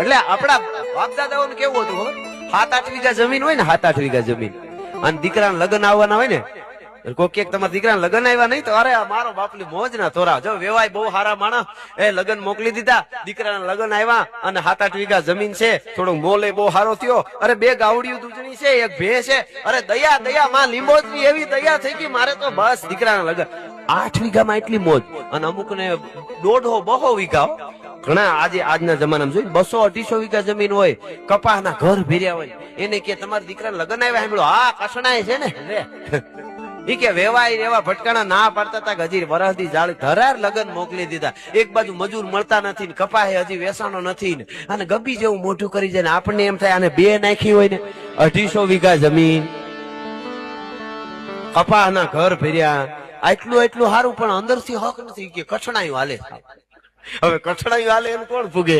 એટલે આપડા બાપ દાદાઓને કેવું હતું ખબર? 7-8 વીઘા જમીન હોય ને, 7-8 વીઘા જમીન, અને દીકરાના લગ્ન આવવાના હોય ને, કોક એક તમારા દીકરાના લગ્ન આવ્યા નહીં તો અરે મારો બાપની મોજ ના તોરા. જો વેવાય બહુ સારા માણસ એ લગ્ન મોકલી દીધા, દીકરાના લગ્ન આવ્યા અને 7-8 વીઘા જમીન છે, થોડોક મોલે બહુ સારો થયો, અરે 2 ગાવડિયું દૂધણી છે, 1 ભે છે, અરે દયા દયા માં લીંબોચની એવી દયા થઈ ગઈ મારે તો બસ દીકરાના લગ્ન. 8 વીઘામાં એટલી મોજ, અને અમુક ને 1.5-2 વીઘા. ઘણા આજના જમાનામાં જોઈ 200-250 વીઘા જમીન હોય, કપાસના ઘર ભર્યા હોય, એને કે તમારા દીકરાના લગ્ન આવ્યા સાંભળો, હા કસણાય છે ને ઈ કે વેવાય રેવા ભટકાણા ના પાડતા હતા, હજી વરસદી જાળી ધરાર લગ્ન મોકલી દીધા. એક બાજુ મજૂર મળતા નથી ને કપાહે હજી વેસાણો નથી ને, અને ગબ્બી જેવું મોઢું કરી જાય ને આપણને એમ થાય આને 2 નાખી હોય ને. 250 વીઘા જમીન, કપાસના ઘર ભર્યા, એટલું સારું, પણ અંદરથી હક નથી કે કઠણાયું હાલે. હવે કઠણાયું હાલે એમ કોણ ભૂગે?